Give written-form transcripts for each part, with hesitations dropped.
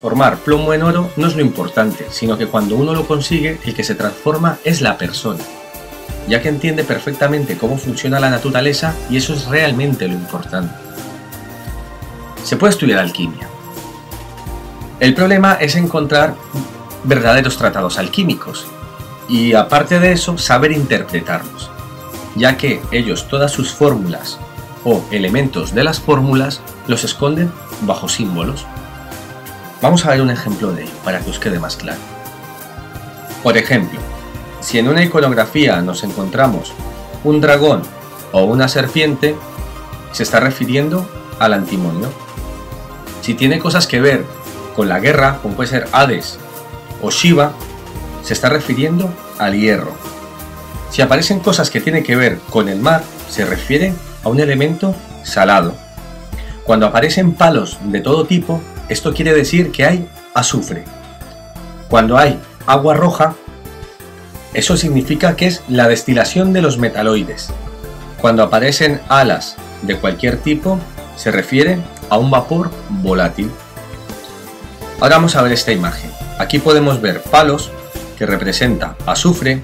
Transformar plomo en oro no es lo importante, sino que cuando uno lo consigue, el que se transforma es la persona, ya que entiende perfectamente cómo funciona la naturaleza y eso es realmente lo importante. Se puede estudiar alquimia. El problema es encontrar verdaderos tratados alquímicos y aparte de eso saber interpretarlos, ya que ellos todas sus fórmulas o elementos de las fórmulas los esconden bajo símbolos. Vamos a ver un ejemplo de ello para que os quede más claro. Por ejemplo, si en una iconografía nos encontramos un dragón o una serpiente, se está refiriendo al antimonio. Si tiene cosas que ver con la guerra, como puede ser Hades o Shiva, se está refiriendo al hierro. Si aparecen cosas que tienen que ver con el mar, se refiere a un elemento salado. Cuando aparecen palos de todo tipo, esto quiere decir que hay azufre. Cuando hay agua roja, eso significa que es la destilación de los metaloides. Cuando aparecen alas de cualquier tipo, se refiere a un vapor volátil. Ahora vamos a ver esta imagen. Aquí podemos ver palos, que representa azufre.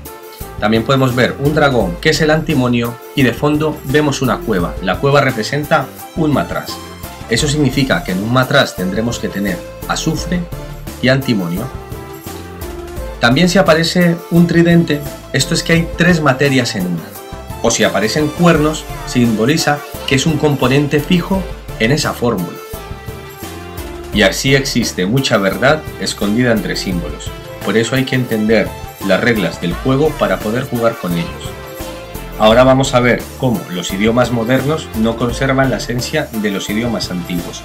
También podemos ver un dragón, que es el antimonio, y de fondo vemos una cueva. La cueva representa un matraz. Eso significa que en un matraz tendremos que tener azufre y antimonio. También si aparece un tridente, esto es que hay tres materias en una. O si aparecen cuernos, simboliza que es un componente fijo en esa fórmula. Y así existe mucha verdad escondida entre símbolos. Por eso hay que entender las reglas del juego para poder jugar con ellos. Ahora vamos a ver cómo los idiomas modernos no conservan la esencia de los idiomas antiguos.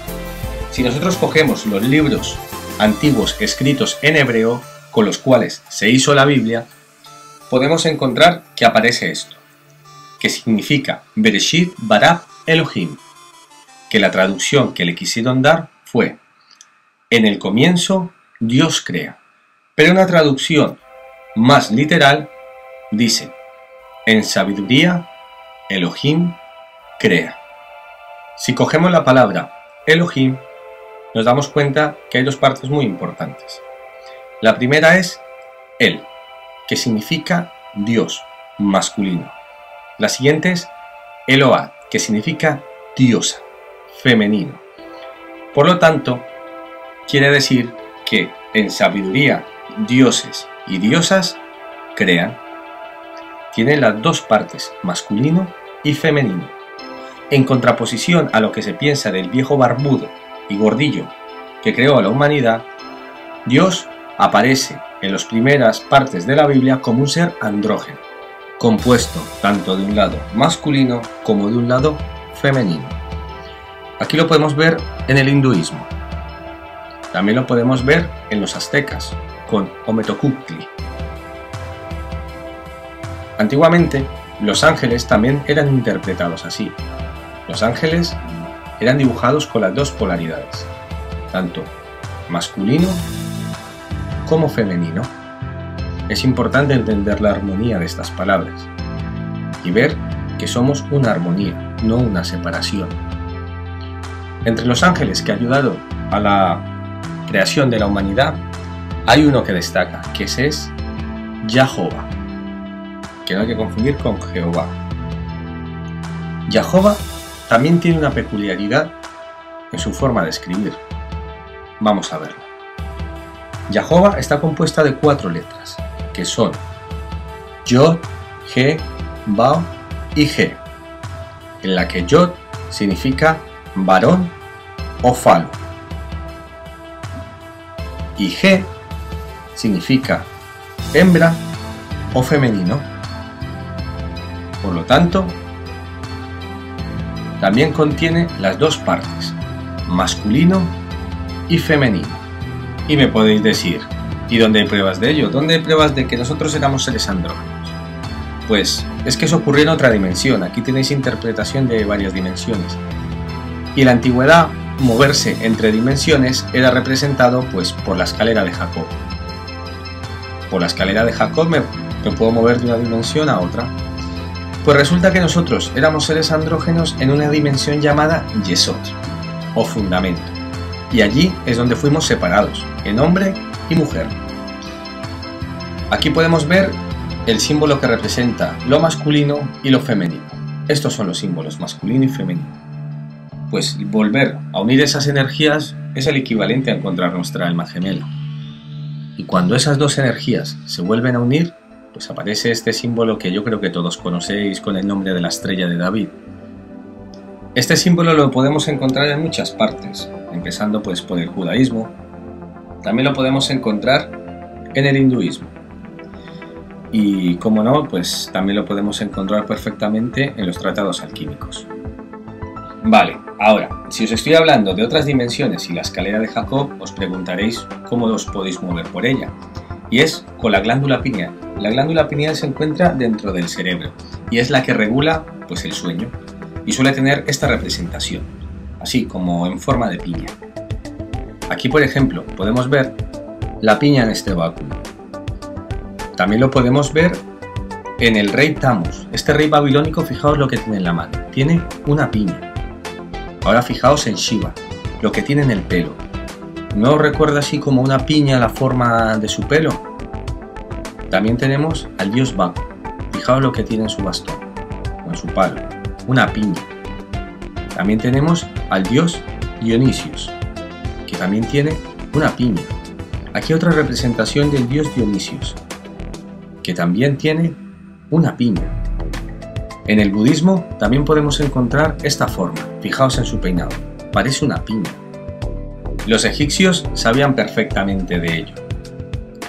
Si nosotros cogemos los libros antiguos escritos en hebreo, con los cuales se hizo la Biblia, podemos encontrar que aparece esto, que significa Bereshit bara Elohim, que la traducción que le quisieron dar fue en el comienzo Dios crea, pero una traducción más literal dice en sabiduría, Elohim crea. Si cogemos la palabra Elohim, nos damos cuenta que hay dos partes muy importantes. La primera es El, que significa Dios, masculino. La siguiente es Eloah, que significa diosa, femenino. Por lo tanto, quiere decir que en sabiduría, dioses y diosas crean. Tiene las dos partes, masculino y femenino. En contraposición a lo que se piensa del viejo barbudo y gordillo que creó a la humanidad, Dios aparece en las primeras partes de la Biblia como un ser andrógeno, compuesto tanto de un lado masculino como de un lado femenino. Aquí lo podemos ver en el hinduismo. También lo podemos ver en los aztecas, con Ometocuptli. Antiguamente, los ángeles también eran interpretados así. Los ángeles eran dibujados con las dos polaridades, tanto masculino como femenino. Es importante entender la armonía de estas palabras y ver que somos una armonía, no una separación. Entre los ángeles que ayudaron a la creación de la humanidad, hay uno que destaca, que es Yahová, que no hay que confundir con Jehová. Yahová también tiene una peculiaridad en su forma de escribir. Vamos a verlo. Yahová está compuesta de 4 letras, que son Yod, He, Ba y He, en la que Yod significa varón o falo, y He significa hembra o femenino. Por lo tanto, también contiene las dos partes, masculino y femenino. Y me podéis decir, ¿y dónde hay pruebas de ello? ¿Dónde hay pruebas de que nosotros éramos seres andrógenos? Pues es que eso ocurrió en otra dimensión. Aquí tenéis interpretación de varias dimensiones. Y en la antigüedad, moverse entre dimensiones era representado pues por la escalera de Jacob. Por la escalera de Jacob me puedo mover de una dimensión a otra. Pues resulta que nosotros éramos seres andrógenos en una dimensión llamada Yesod, o fundamento. Y allí es donde fuimos separados, en hombre y mujer. Aquí podemos ver el símbolo que representa lo masculino y lo femenino. Estos son los símbolos masculino y femenino. Pues volver a unir esas energías es el equivalente a encontrar nuestra alma gemela. Y cuando esas dos energías se vuelven a unir, pues aparece este símbolo que yo creo que todos conocéis con el nombre de la estrella de David. Este símbolo lo podemos encontrar en muchas partes, empezando pues por el judaísmo. También lo podemos encontrar en el hinduismo. Y como no, pues también lo podemos encontrar perfectamente en los tratados alquímicos. Vale, ahora, si os estoy hablando de otras dimensiones y la escalera de Jacob, os preguntaréis cómo os podéis mover por ella. Y es con la glándula pineal. La glándula pineal se encuentra dentro del cerebro y es la que regula pues el sueño y suele tener esta representación, así como en forma de piña. Aquí, por ejemplo, podemos ver la piña en este báculo. También lo podemos ver en el rey Tammuz. Este rey babilónico, fijaos lo que tiene en la mano. Tiene una piña. Ahora fijaos en Shiva, lo que tiene en el pelo. ¿No os recuerda así como una piña la forma de su pelo? También tenemos al dios Baco. Fijaos lo que tiene en su bastón, o en su palo. Una piña. También tenemos al dios Dionisios, que también tiene una piña. Aquí otra representación del dios Dionisios, que también tiene una piña. En el budismo también podemos encontrar esta forma. Fijaos en su peinado. Parece una piña. Los egipcios sabían perfectamente de ello.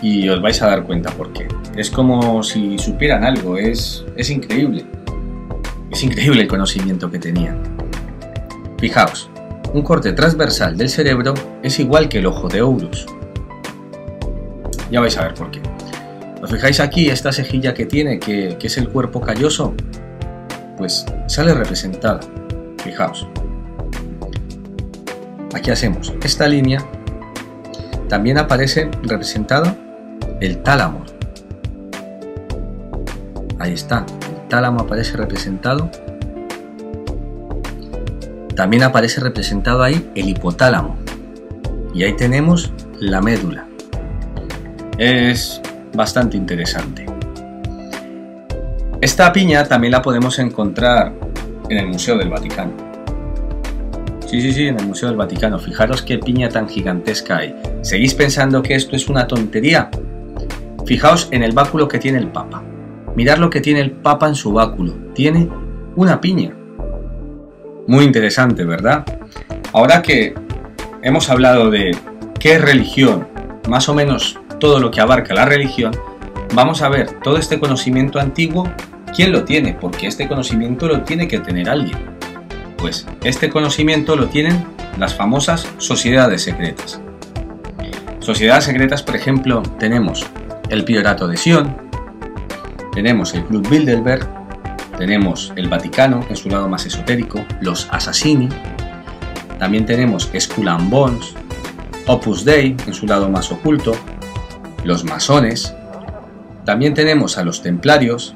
Y os vais a dar cuenta por qué. Es como si supieran algo. Es increíble. Es increíble el conocimiento que tenían. Fijaos, un corte transversal del cerebro es igual que el ojo de Horus. Ya vais a ver por qué. ¿Os fijáis aquí esta cejilla que tiene, que es el cuerpo calloso? Pues sale representada. Fijaos. Aquí hacemos esta línea. También aparece representada el tálamo. Ahí está. El tálamo aparece representado. También aparece representado ahí el hipotálamo. Y ahí tenemos la médula. Es bastante interesante. Esta piña también la podemos encontrar en el Museo del Vaticano. Sí, en el Museo del Vaticano. Fijaros qué piña tan gigantesca hay. ¿Seguís pensando que esto es una tontería? Fijaos en el báculo que tiene el Papa. Mirad lo que tiene el Papa en su báculo. Tiene una piña. Muy interesante, ¿verdad? Ahora que hemos hablado de qué es religión, más o menos todo lo que abarca la religión, vamos a ver todo este conocimiento antiguo, ¿quién lo tiene? Porque este conocimiento lo tiene que tener alguien. Pues este conocimiento lo tienen las famosas sociedades secretas. Sociedades secretas, por ejemplo, tenemos el Priorato de Sion, tenemos el Club Bilderberg, tenemos el Vaticano en su lado más esotérico, los Assassini, también tenemos Skull and Bones, Opus Dei en su lado más oculto, los masones, también tenemos a los templarios,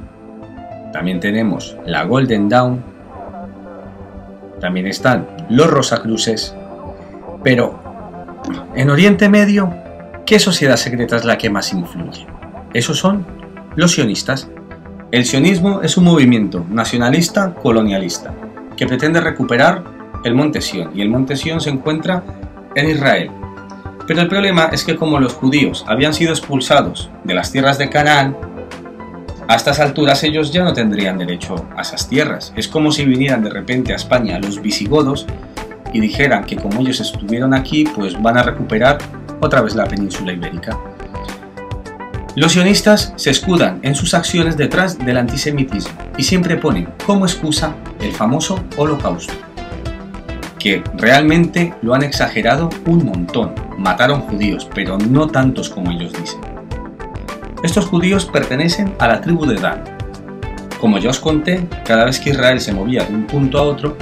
también tenemos la Golden Dawn, también están los Rosacruces, pero en Oriente Medio, ¿qué sociedad secreta es la que más influye? Esos son los sionistas. El sionismo es un movimiento nacionalista colonialista que pretende recuperar el monte Sión, y el monte Sión se encuentra en Israel. Pero el problema es que como los judíos habían sido expulsados de las tierras de Canaán, a estas alturas ellos ya no tendrían derecho a esas tierras. Es como si vinieran de repente a España los visigodos y dijeran que como ellos estuvieron aquí, pues van a recuperar otra vez la península ibérica. Los sionistas se escudan en sus acciones detrás del antisemitismo y siempre ponen como excusa el famoso Holocausto, que realmente lo han exagerado un montón. Mataron judíos, pero no tantos como ellos dicen. Estos judíos pertenecen a la tribu de Dan. Como ya os conté, cada vez que Israel se movía de un punto a otro,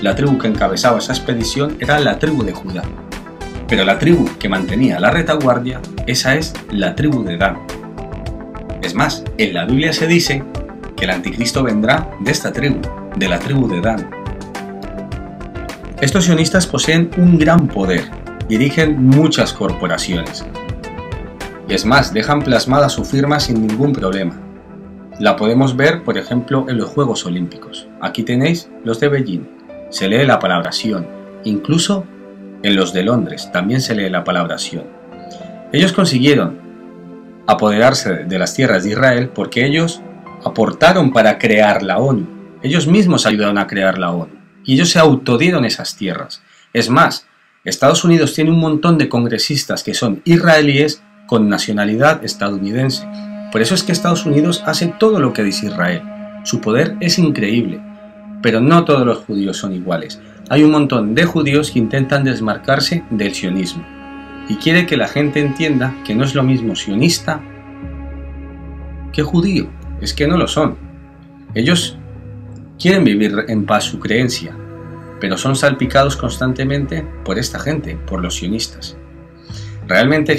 la tribu que encabezaba esa expedición era la tribu de Judá. Pero la tribu que mantenía la retaguardia, esa es la tribu de Dan. Es más, en la Biblia se dice que el anticristo vendrá de esta tribu, de la tribu de Dan. Estos sionistas poseen un gran poder dirigen muchas corporaciones. Y es más, dejan plasmada su firma sin ningún problema. La podemos ver, por ejemplo, en los Juegos Olímpicos. Aquí tenéis los de Beijing. Se lee la palabra Sion. Incluso en los de Londres también se lee la palabra Sion. Ellos consiguieron apoderarse de las tierras de Israel porque ellos aportaron para crear la ONU. Ellos mismos ayudaron a crear la ONU. Y ellos se autodieron esas tierras. Es más, Estados Unidos tiene un montón de congresistas que son israelíes con nacionalidad estadounidense. Por eso es que Estados Unidos hace todo lo que dice Israel. Su poder es increíble. Pero no todos los judíos son iguales. Hay un montón de judíos que intentan desmarcarse del sionismo. Y quiere que la gente entienda que no es lo mismo sionista que judío. Es que no lo son. Ellos quieren vivir en paz su creencia, pero son salpicados constantemente por esta gente, por los sionistas. Realmente